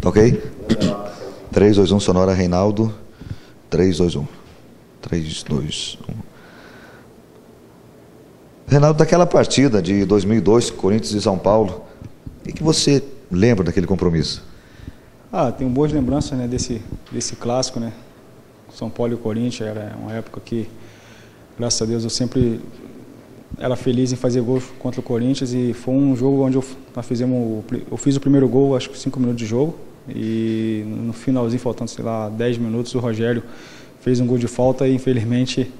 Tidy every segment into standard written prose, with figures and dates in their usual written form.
Tá ok? 3, 2, 1, sonora, Reinaldo. 3, 2, 1. 3, 2, 1. Reinaldo, daquela partida de 2002, Corinthians e São Paulo, o que você lembra daquele compromisso? Tenho boas lembranças, né, desse clássico, né? São Paulo e Corinthians, era uma época que, graças a Deus, eu sempre era feliz em fazer gols contra o Corinthians, e foi um jogo onde eu fiz o primeiro gol, acho que 5 minutos de jogo, e no finalzinho, faltando, sei lá, 10 minutos, o Rogério fez um gol de falta e, infelizmente,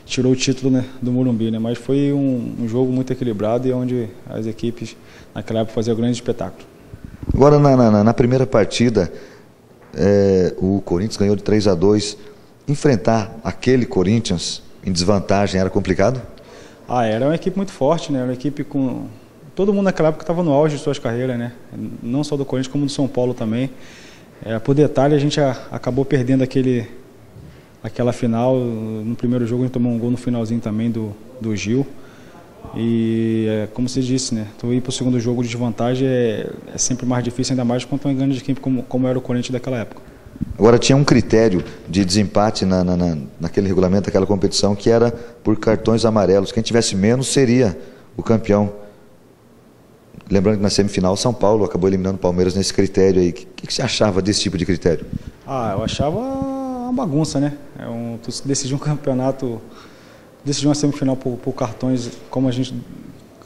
tirou o título, né, do Morumbi, né? Mas foi um jogo muito equilibrado e onde as equipes naquela época faziam um grande espetáculo. Agora, na primeira partida, o Corinthians ganhou de 3-2. Enfrentar aquele Corinthians em desvantagem era complicado? Era uma equipe muito forte, né? Era uma equipe com... Todo mundo naquela época estava no auge de suas carreiras, né? Não só do Corinthians, como do São Paulo também. Por detalhe, a gente acabou perdendo aquela final. No primeiro jogo, a gente tomou um gol no finalzinho também do Gil. E, como você disse, né? Tu ir para o segundo jogo de desvantagem é sempre mais difícil, ainda mais contra uma grande equipe como era o Corinthians daquela época. Agora, tinha um critério de desempate naquele regulamento, daquela competição, que era por cartões amarelos. Quem tivesse menos seria o campeão. Lembrando que na semifinal, São Paulo acabou eliminando o Palmeiras nesse critério aí. O que você achava desse tipo de critério? Eu achava uma bagunça, né? Tu decidir um campeonato, decidir uma semifinal por cartões, como a gente...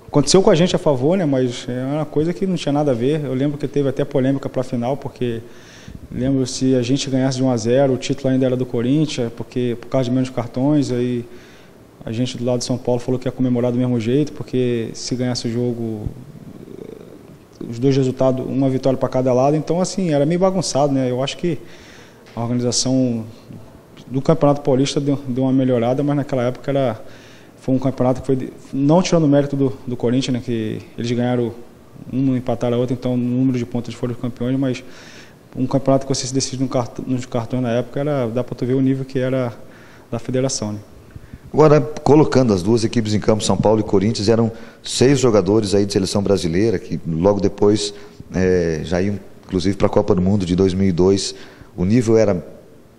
Aconteceu com a gente a favor, né? Mas é uma coisa que não tinha nada a ver. Eu lembro que teve até polêmica para a final, porque... Lembro, se a gente ganhasse de 1-0, o título ainda era do Corinthians, porque por causa de menos cartões, aí a gente do lado de São Paulo falou que ia comemorar do mesmo jeito, porque se ganhasse o jogo, os dois resultados, uma vitória para cada lado, então assim, era meio bagunçado, né? Eu acho que a organização do Campeonato Paulista deu uma melhorada, mas naquela época foi um campeonato que foi, não tirando o mérito do Corinthians, né? Que eles ganharam um, empataram a outra, então no número de pontos foram os campeões, mas um campeonato que você se decide nos cartões na época, dá para tu ver o nível que era da federação, né? Agora, colocando as duas equipes em campo, São Paulo e Corinthians, eram 6 jogadores aí de seleção brasileira, que logo depois já iam, inclusive, para a Copa do Mundo de 2002. O nível era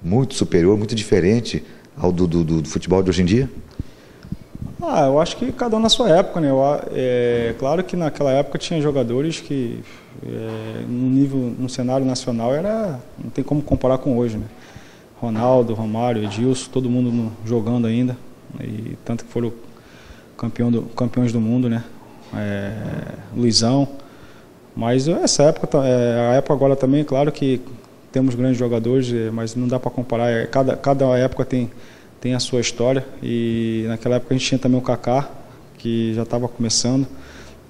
muito superior, muito diferente ao do futebol de hoje em dia? Eu acho que cada um na sua época, né? Claro que naquela época tinha jogadores que, no cenário nacional, não tem como comparar com hoje, né? Ronaldo, Romário, Edilson, todo mundo jogando ainda, e tanto que foram campeões do mundo, né? Luizão. Mas essa época, a época agora também, claro que temos grandes jogadores, mas não dá para comparar. Cada época tem a sua história, e naquela época a gente tinha também o Kaká, que já estava começando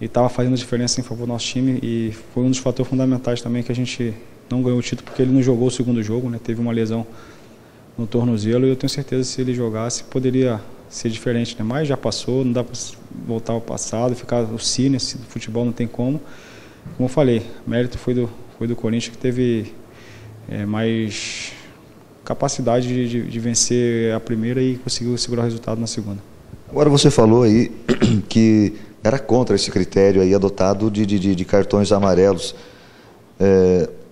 e estava fazendo a diferença em favor do nosso time, e foi um dos fatores fundamentais também que a gente não ganhou o título, porque ele não jogou o segundo jogo, né? Teve uma lesão no tornozelo, e eu tenho certeza que se ele jogasse poderia ser diferente, né? Mas já passou, não dá para voltar ao passado, ficar o cine, do futebol não tem como. Como eu falei, mérito foi do Corinthians, que teve mais capacidade de vencer a primeira e conseguiu segurar o resultado na segunda. Agora, você falou aí que era contra esse critério aí adotado de cartões amarelos.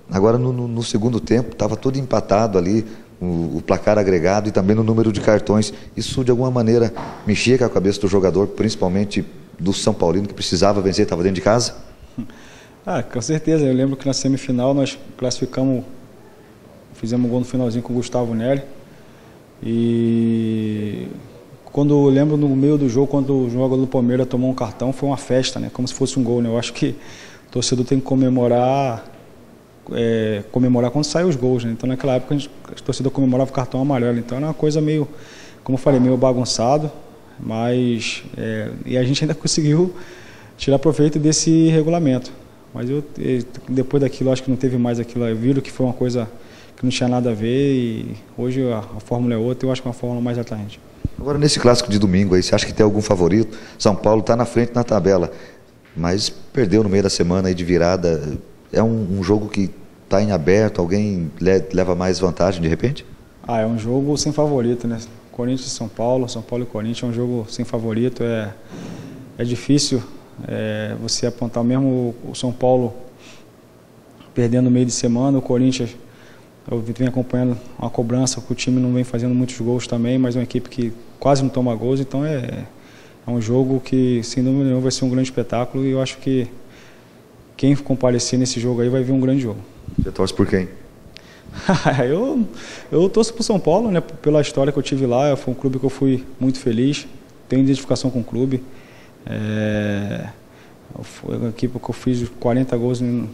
Agora, no segundo tempo, estava tudo empatado ali, o placar agregado e também no número de cartões. Isso, de alguma maneira, mexia com a cabeça do jogador, principalmente do São Paulino, que precisava vencer, estava dentro de casa? Com certeza. Eu lembro que na semifinal nós classificamos, fizemos um gol no finalzinho com o Gustavo Nelly. E quando eu lembro, no meio do jogo, quando o jogador do Palmeiras tomou um cartão, foi uma festa, né? Como se fosse um gol, né? Eu acho que o torcedor tem que comemorar quando saem os gols, né? Então naquela época o torcedor comemorava o cartão amarelo. Então era uma coisa meio, como eu falei, meio bagunçado, mas e a gente ainda conseguiu tirar proveito desse regulamento. Mas depois daquilo, acho que não teve mais aquilo. Viram que foi uma coisa que não tinha nada a ver, e hoje a fórmula é outra, eu acho que é uma fórmula mais atraente. Agora, nesse clássico de domingo aí, você acha que tem algum favorito? São Paulo está na frente na tabela, mas perdeu no meio da semana aí de virada. É um jogo que está em aberto, alguém leva mais vantagem de repente? É um jogo sem favorito, né? Corinthians e São Paulo e Corinthians é um jogo sem favorito. É difícil você apontar, mesmo o São Paulo perdendo no meio de semana. O Corinthians, eu venho acompanhando uma cobrança que o time não vem fazendo muitos gols também, mas é uma equipe que quase não toma gols, então é um jogo que, sem dúvida nenhuma, vai ser um grande espetáculo e eu acho que quem comparecer nesse jogo aí vai ver um grande jogo. Você torce por quem? Eu torço para o São Paulo, né, pela história que eu tive lá. Foi um clube que eu fui muito feliz, tenho identificação com o clube. Foi uma equipe que eu fiz 40 gols em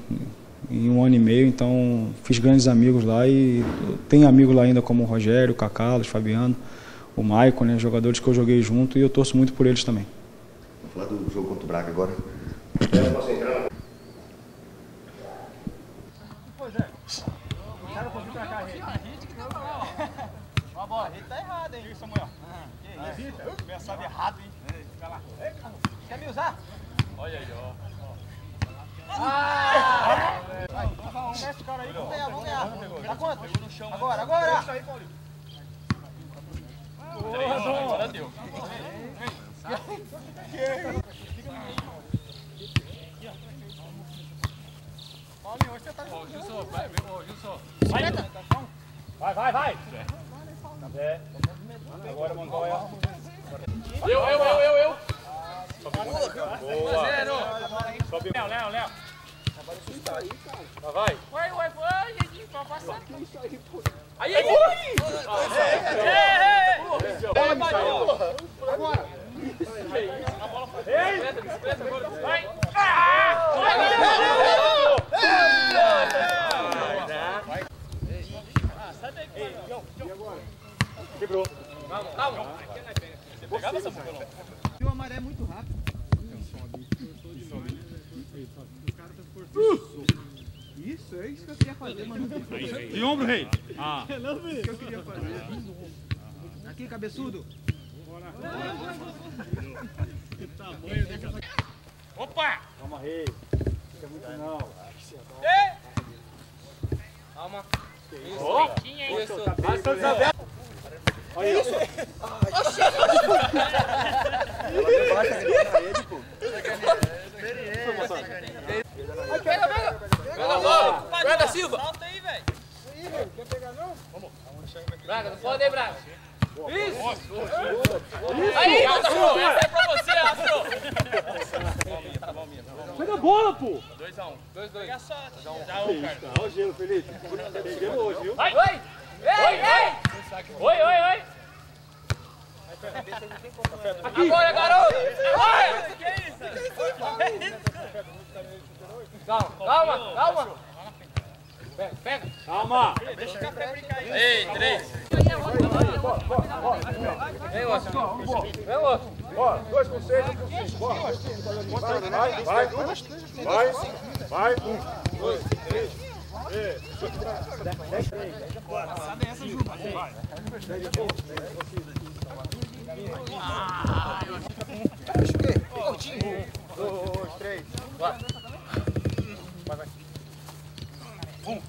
um ano e meio, então fiz grandes amigos lá e tenho amigos lá ainda como o Rogério, o Kaká, o Fabiano, o Maicon, né, jogadores que eu joguei junto e eu torço muito por eles também. Vamos falar do jogo contra o Braga agora. Uma bola, a rede tá errada, hein? Samuel. Que isso? Começado errado, hein? Fica lá. Quer me usar? Olha aí, ó. Vai, vamos esse cara aí. Vamos ganhar. Dá quanto? Pegou no chão. Agora. Isso aí, Paulinho. Agora deu. Paulinho, hoje você tá... Ó, Gilson, vai. Vai. É. Agora, Montoya. Eu. Boa. Zero. Sobe. Léo. Vai. Vai, gente, tá passando. Aí. Agora. A bola foi. Bicicleta agora. Vai. Quebrou. Calma. Você pegava essa bola? O amarelo é muito rápido. Isso, é isso que eu queria fazer, mano. De ombro, rei. É isso que eu queria fazer. Aqui, cabeçudo. Opa! Calma, Rei. Fica muito não. Calma. Olha isso. Pega logo. Braga, Silva. Solta aí, velho. Quer pegar não? Vamos. Braga, não pode aí, Braga. Isso. Aí, Astro. Essa é pra você, Astro. Tá bom, minha. Pega a bola, pô. 2x1. 2-2. Pega só. 2x1, cara. Olha o gelo, Felipe. Pegando hoje, viu? Vai. Oi. Agora, garoto. Vai. Que isso? Calma. Pega. Calma. Deixa o café brincar aí. Ei, 3. Vem, outro. Ó, 2 com 6, 1 com 5. Vai. 1, 2, 3. Sabe essa, Ju? Vai. Curtinho. 2, 3. Vai. 1,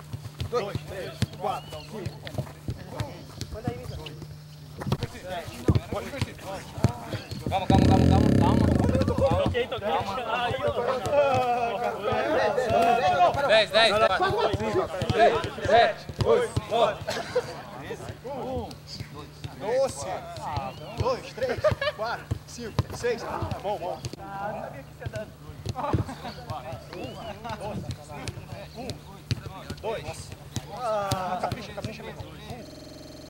2, 3, 4, 5. Calma. Toquei. 10. 7, 8, 9. 12, 2, 3, 4, 5, 6. Bom. Não sabia que você dando. 1, 2. Capricha mesmo.